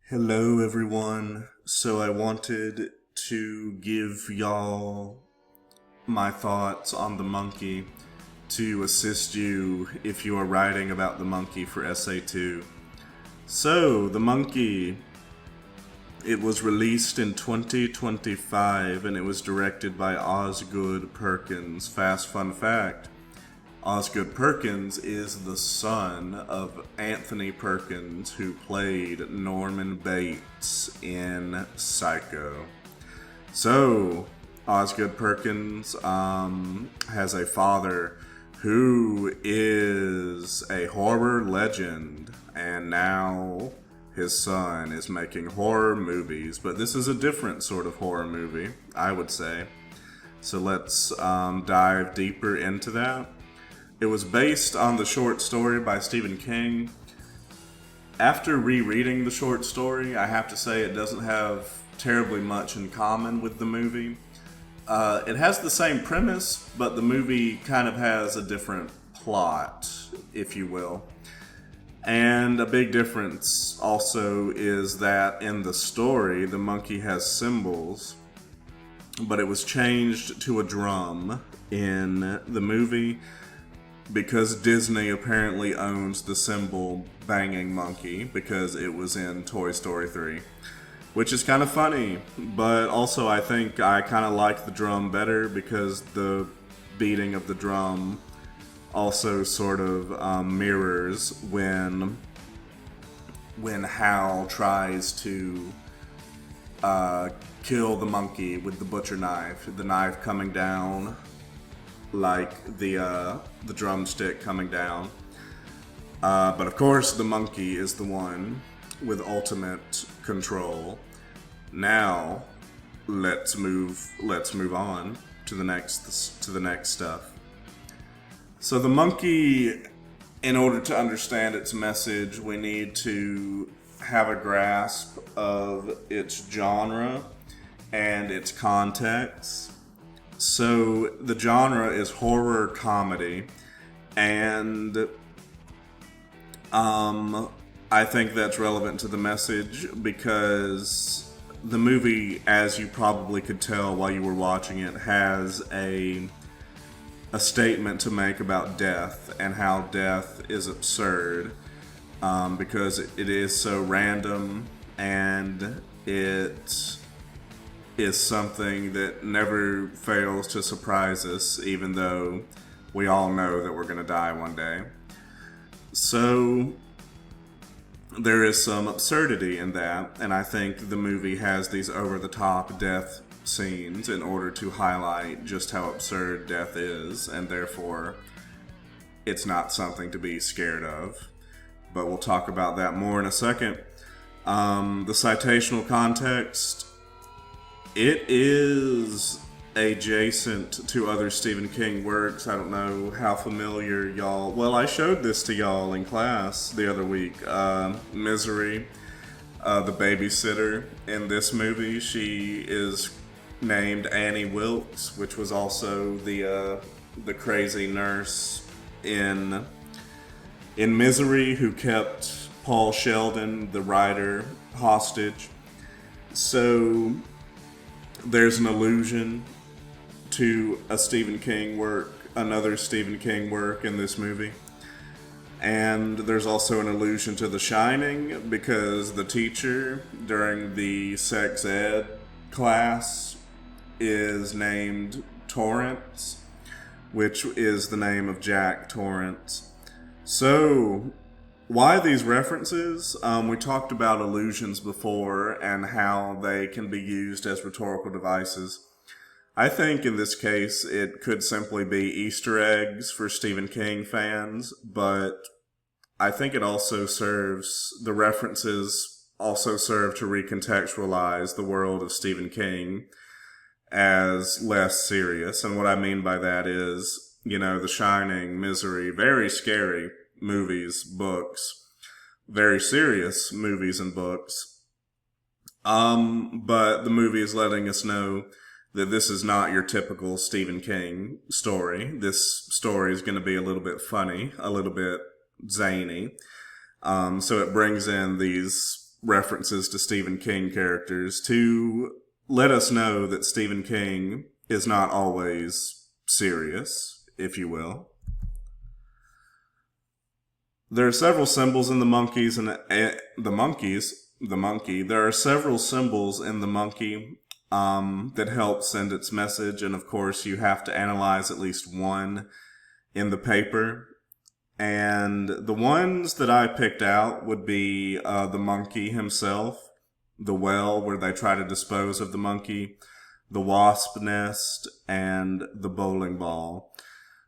Hello, everyone. So, I wanted to give y'all my thoughts on the monkey to assist you if you are writing about the monkey for Essay 2. So, the monkey, it was released in 2025 and it was directed by Osgood Perkins. Fast fun fact: Osgood Perkins is the son of Anthony Perkins, who played Norman Bates in Psycho. So, Osgood Perkins has a father who is a horror legend, and now his son is making horror movies. But this is a different sort of horror movie, I would say. So let's dive deeper into that. It was based on the short story by Stephen King. After rereading the short story, I have to say it doesn't have terribly much in common with the movie. It has the same premise, but the movie kind of has a different plot, if you will. And a big difference also is that in the story, the monkey has symbols, but it was changed to a drum in the movie because Disney apparently owns the symbol banging monkey because it was in Toy Story 3. Which is kind of funny, but also I think I kind of like the drum better because the beating of the drum also sort of mirrors when Hal tries to kill the monkey with the butcher knife, the knife coming down like the drumstick coming down. But of course, the monkey is the one with ultimate control. Now, let's move on to the next stuff. So the monkey, in order to understand its message, we need to have a grasp of its genre and its context. So the genre is horror comedy, and I think that's relevant to the message because the movie, as you probably could tell while you were watching it, has a statement to make about death and how death is absurd because it is so random, and it is something that never fails to surprise us, even though we all know that we're going to die one day. So there is some absurdity in that, and I think the movie has these over-the-top death scenes in order to highlight just how absurd death is, and therefore it's not something to be scared of. But we'll talk about that more in a second. The citational context, it is adjacent to other Stephen King works. I don't know how familiar y'all... Well, I showed this to y'all in class the other week. Misery, the babysitter in this movie, she is named Annie Wilkes, which was also the crazy nurse in Misery who kept Paul Sheldon, the writer, hostage. So there's an allusion to a Stephen King work, another Stephen King work in this movie. And there's also an allusion to The Shining because the teacher during the sex ed class is named Torrance, which is the name of Jack Torrance. So, why these references? We talked about allusions before and how they can be used as rhetorical devices. I think in this case it could simply be Easter eggs for Stephen King fans, but I think it also the references also serve to recontextualize the world of Stephen King as less serious. And what I mean by that is, The Shining, Misery, very scary movies, books, very serious movies and books. But the movie is letting us know that this is not your typical Stephen King story. This story is going to be a little bit funny, a little bit zany. So it brings in these references to Stephen King characters to let us know that Stephen King is not always serious, if you will. There are several symbols in the monkeys and the monkey. There are several symbols in the monkey that help send its message, and of course you have to analyze at least one in the paper. And the ones that I picked out would be the monkey himself, the well where they try to dispose of the monkey, the wasp nest, and the bowling ball.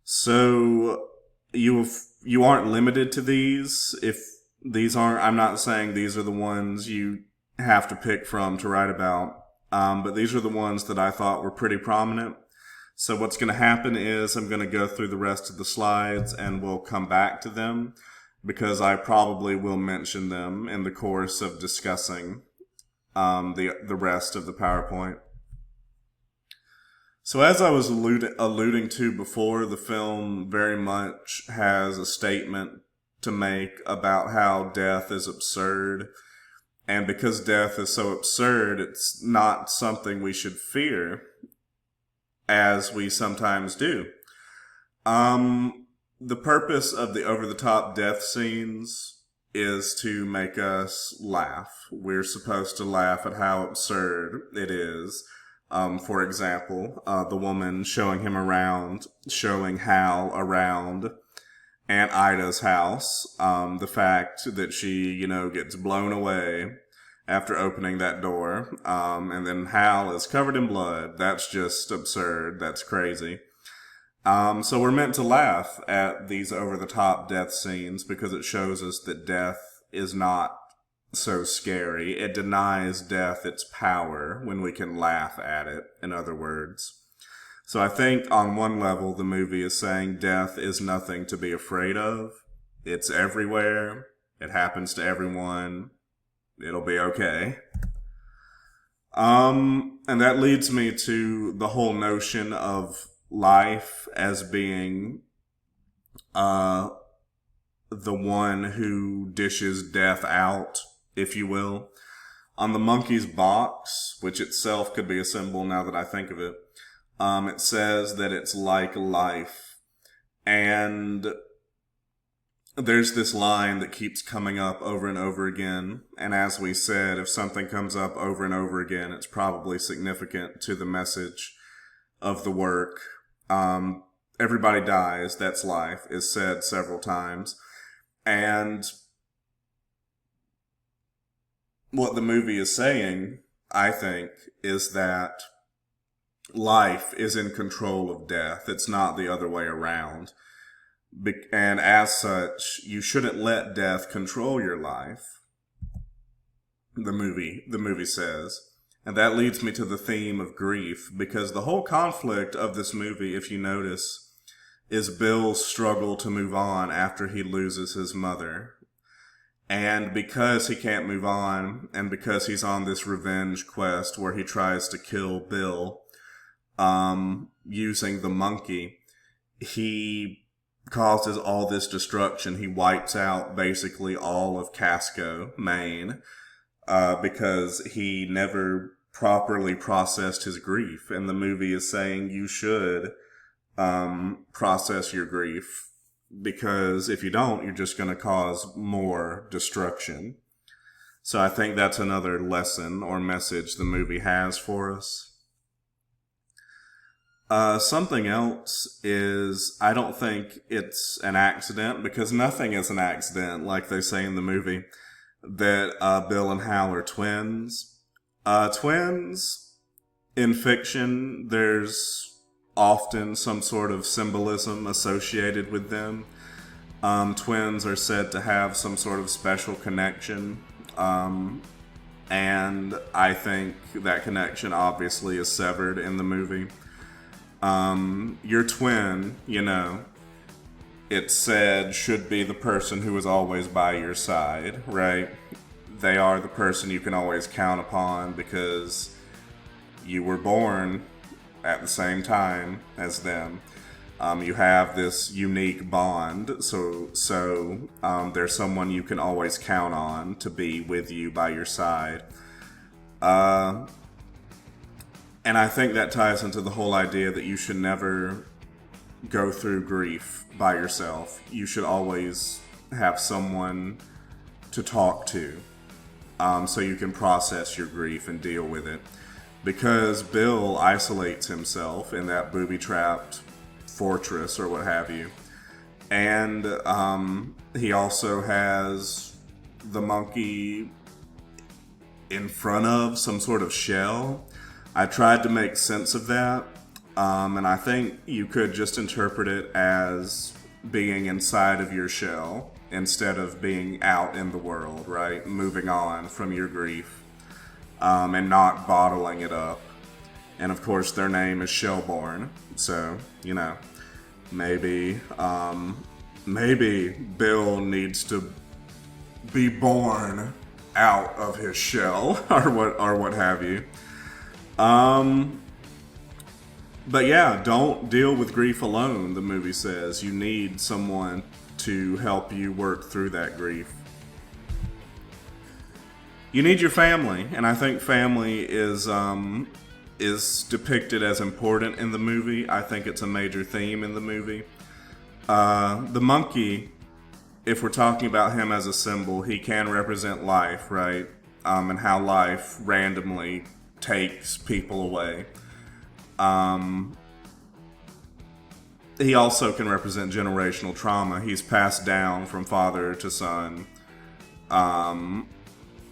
So you aren't limited to these. If these aren't, I'm not saying these are the ones you have to pick from to write about, but these are the ones that I thought were pretty prominent. So what's going to happen is I'm going to go through the rest of the slides and we'll come back to them because I probably will mention them in the course of discussing the rest of the PowerPoint. So as I was alluding to before, the film very much has a statement to make about how death is absurd. And because death is so absurd, it's not something we should fear, as we sometimes do. The purpose of the over-the-top death scenes is to make us laugh. We're supposed to laugh at how absurd it is. For example, the woman showing Hal around Aunt Ida's house. The fact that she, gets blown away after opening that door. And then Hal is covered in blood. That's just absurd. That's crazy. So we're meant to laugh at these over-the-top death scenes because it shows us that death is not so scary. It denies death its power when we can laugh at it, in other words. So I think on one level the movie is saying death is nothing to be afraid of. It's everywhere. It happens to everyone. It'll be okay. And that leads me to the whole notion of life as being the one who dishes death out, if you will. On the monkey's box, which itself could be a symbol now that I think of it, it says that it's like life. And there's this line that keeps coming up over and over again. And as we said, if something comes up over and over again, it's probably significant to the message of the work. Everybody dies, that's life, is said several times. And what the movie is saying, I think, is that life is in control of death. It's not the other way around. And as such, you shouldn't let death control your life, the movie says. And that leads me to the theme of grief, because the whole conflict of this movie, if you notice, is Bill's struggle to move on after he loses his mother. And because he can't move on, and because he's on this revenge quest where he tries to kill Bill using the monkey, he causes all this destruction. He wipes out basically all of Casco, Maine, because he never properly processed his grief. And the movie is saying you should process your grief, because if you don't, you're just going to cause more destruction. So I think that's another lesson or message the movie has for us. Something else is, I don't think it's an accident, because nothing is an accident, like they say in the movie, that Bill and Hal are twins. Twins, in fiction, there's often some sort of symbolism associated with them. Twins are said to have some sort of special connection, and I think that connection obviously is severed in the movie. Your twin, it's said should be the person who is always by your side, right? They are the person you can always count upon because you were born at the same time as them. You have this unique bond, there's someone you can always count on to be with you by your side. And I think that ties into the whole idea that you should never go through grief by yourself. You should always have someone to talk to, so you can process your grief and deal with it. Because Bill isolates himself in that booby-trapped fortress or what have you. And he also has the monkey in front of some sort of shell. I tried to make sense of that, and I think you could just interpret it as being inside of your shell instead of being out in the world, right? Moving on from your grief, and not bottling it up. And of course, their name is Shellborn, so maybe Bill needs to be born out of his shell, or what have you. But yeah, don't deal with grief alone, the movie says. You need someone to help you work through that grief. You need your family, and I think family is depicted as important in the movie. I think it's a major theme in the movie. The monkey, if we're talking about him as a symbol, he can represent life, right? And how life randomly takes people away. He also can represent generational trauma. He's passed down from father to son.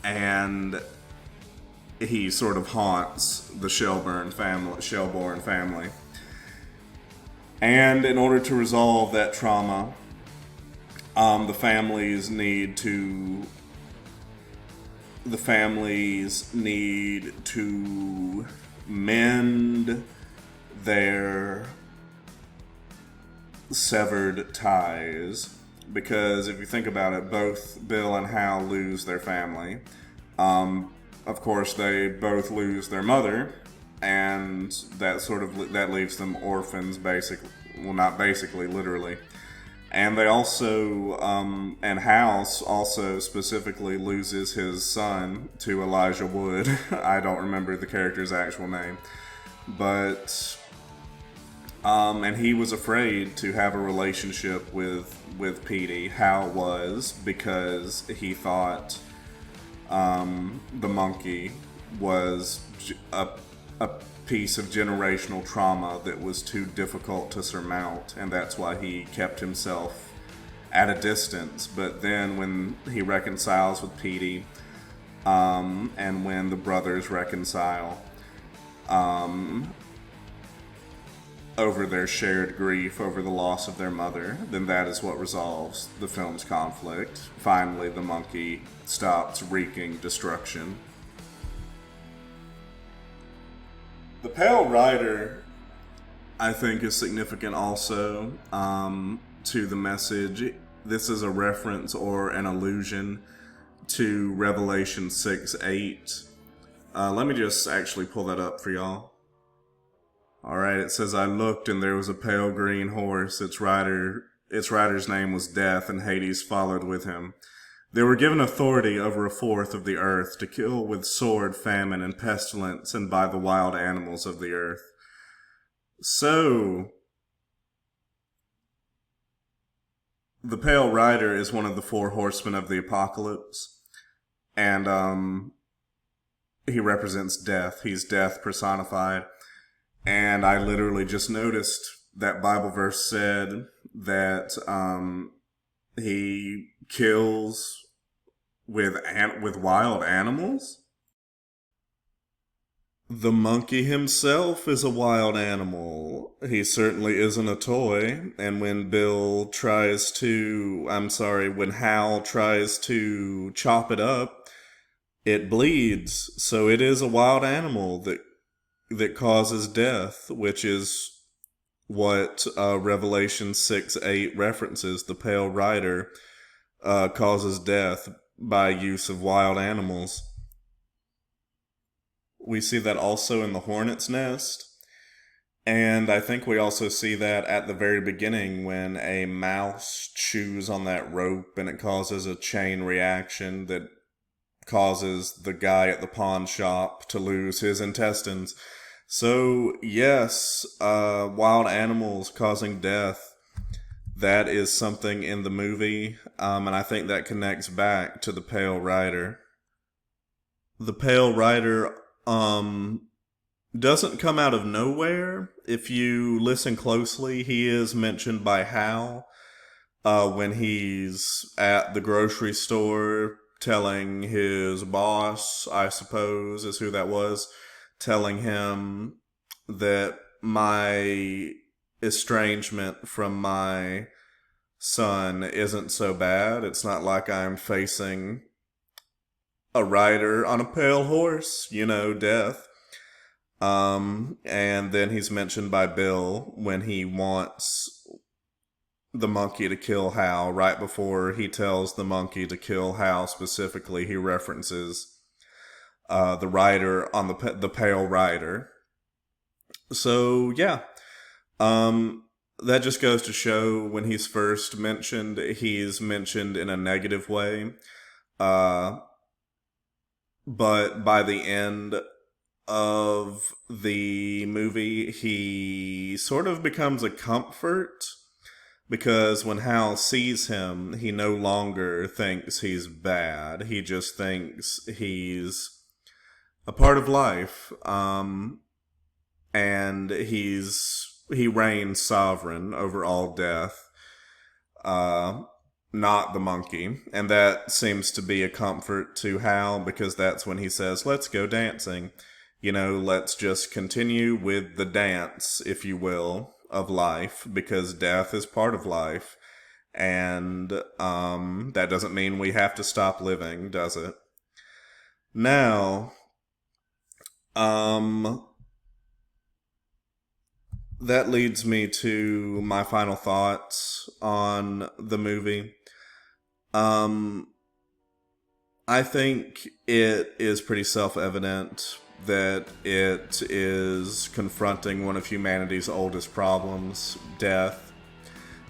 And he sort of haunts the Shellborn family. And in order to resolve that trauma, the families need to mend their severed ties, because if you think about it, both Bill and Hal lose their family. Of course, they both lose their mother, and that leaves them orphans, literally. And they also, and Hal also specifically loses his son to Elijah Wood. I don't remember the character's actual name, but and he was afraid to have a relationship with Petey. Hal was, because he thought the monkey was a piece of generational trauma that was too difficult to surmount, and that's why he kept himself at a distance. But then when he reconciles with Petey, and when the brothers reconcile over their shared grief over the loss of their mother, then that is what resolves the film's conflict. Finally, the monkey stops wreaking destruction. The Pale Rider, I think, is significant also to the message. This is a reference or an allusion to Revelation 6:8. Let me just actually pull that up for y'all. Alright, it says, "I looked, and there was a pale green horse. Its rider's name was Death, and Hades followed with him. They were given authority over a fourth of the earth to kill with sword, famine, and pestilence, and by the wild animals of the earth." So, the Pale Rider is one of the four horsemen of the apocalypse, and he represents death. He's death personified. And I literally just noticed that Bible verse said that he kills with wild animals. The monkey himself is a wild animal. He certainly isn't a toy. And when Hal tries to chop it up, it bleeds. So it is a wild animal that causes death, which is what Revelation 6:8 references. The Pale Rider causes death by use of wild animals. We see that also in the hornet's nest. And I think we also see that at the very beginning when a mouse chews on that rope and it causes a chain reaction that causes the guy at the pawn shop to lose his intestines. So, yes, wild animals causing death, that is something in the movie, and I think that connects back to the Pale Rider. The Pale Rider, doesn't come out of nowhere. If you listen closely, he is mentioned by Hal when he's at the grocery store telling his boss, I suppose is who that was, telling him that my estrangement from my son isn't so bad. It's not like I'm facing a rider on a pale horse, death. And then he's mentioned by Bill when he wants the monkey to kill Hal. Right before he tells the monkey to kill Hal specifically, he references the rider on the Pale Rider. So yeah, that just goes to show when he's first mentioned, he's mentioned in a negative way. But by the end of the movie, he sort of becomes a comfort because when Hal sees him, he no longer thinks he's bad. He just thinks he's a part of life, and he reigns sovereign over all death, not the monkey. And that seems to be a comfort to Hal because that's when he says, "Let's go dancing." Let's just continue with the dance, if you will, of life, because death is part of life. And that doesn't mean we have to stop living, does it? Now, that leads me to my final thoughts on the movie. I think it is pretty self-evident that it is confronting one of humanity's oldest problems, death.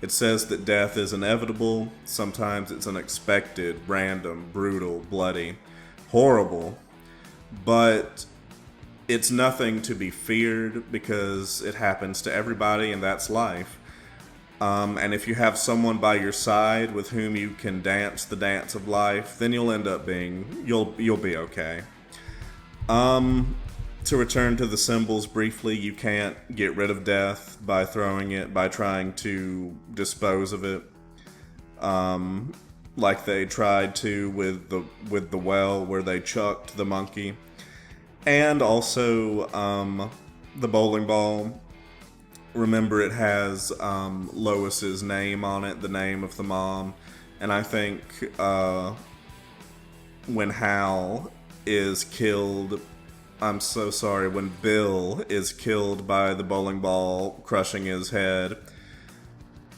It says that death is inevitable. Sometimes it's unexpected, random, brutal, bloody, horrible. But it's nothing to be feared because it happens to everybody and that's life. And if you have someone by your side with whom you can dance the dance of life, then you'll be okay. To return to the symbols briefly, you can't get rid of death by trying to dispose of it. Like they tried to with the well where they chucked the monkey. And also, the bowling ball. Remember, it has Lois's name on it, the name of the mom. And I think when Hal is killed, I'm so sorry, when Bill is killed by the bowling ball crushing his head,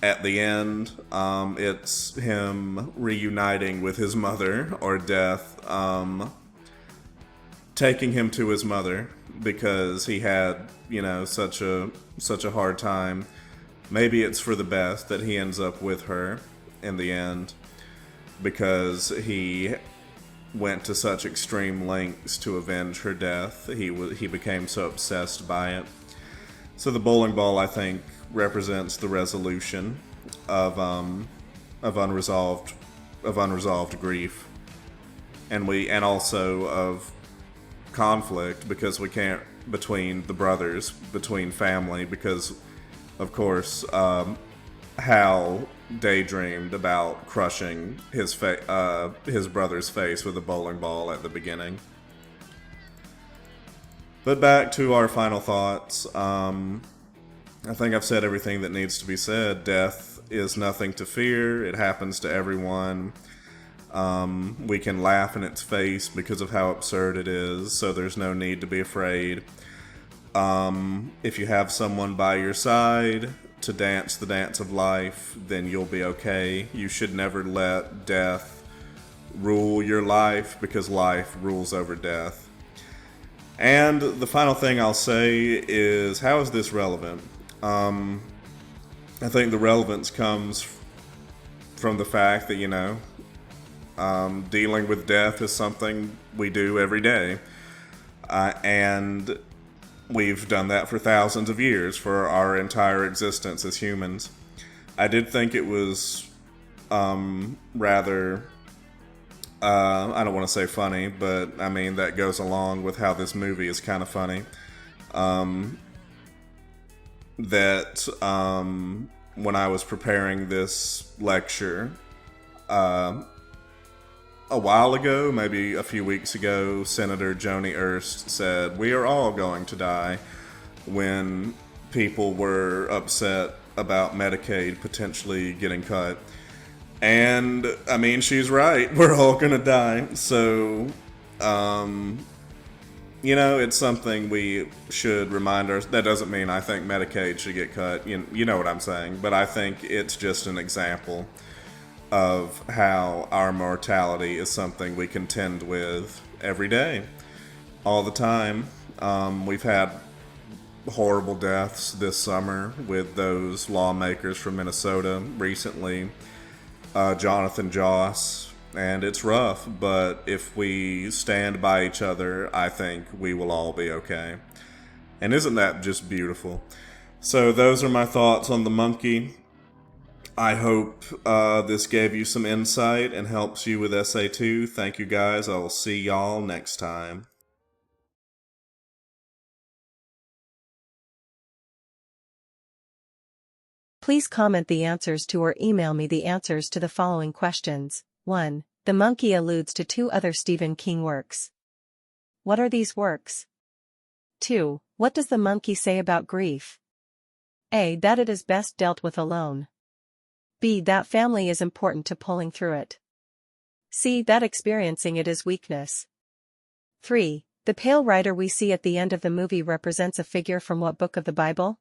at the end, it's him reuniting with his mother, or death, taking him to his mother because he had, such a hard time. Maybe it's for the best that he ends up with her in the end because he went to such extreme lengths to avenge her death. He became so obsessed by it. So the bowling ball, I think, represents the resolution of unresolved grief, and also of conflict, because we can't, between the brothers, between family, because of course Hal daydreamed about crushing his brother's face with a bowling ball at the beginning. But back to our final thoughts. I think I've said everything that needs to be said. Death is nothing to fear. It happens to everyone. We can laugh in its face because of how absurd it is, so there's no need to be afraid. If you have someone by your side to dance the dance of life, then you'll be okay. You should never let death rule your life because life rules over death. And the final thing I'll say is, how is this relevant? I think the relevance comes from the fact that, dealing with death is something we do every day. And we've done that for thousands of years, for our entire existence as humans. I did think it was rather, I don't want to say funny, but I mean, that goes along with how this movie is kind of funny. That when I was preparing this lecture, a while ago, maybe a few weeks ago, Senator Joni Ernst said, "We are all going to die," when people were upset about Medicaid potentially getting cut. And, I mean, she's right. We're all going to die. So, it's something we should remind ourselves. That doesn't mean I think Medicaid should get cut. You know what I'm saying. But I think it's just an example of how our mortality is something we contend with every day, all the time. We've had horrible deaths this summer with those lawmakers from Minnesota recently, Jonathan Joss, and it's rough, but if we stand by each other, I think we will all be okay. And isn't that just beautiful? So those are my thoughts on The Monkey. I hope this gave you some insight and helps you with Essay 2. Thank you guys. I will see y'all next time. Please comment the answers to or email me the answers to the following questions. 1. The Monkey alludes to 2 other Stephen King works. What are these works? 2. What does The Monkey say about grief? A. That it is best dealt with alone. B. That family is important to pulling through it. C. That experiencing it is weakness. 3. The pale rider we see at the end of the movie represents a figure from what book of the Bible?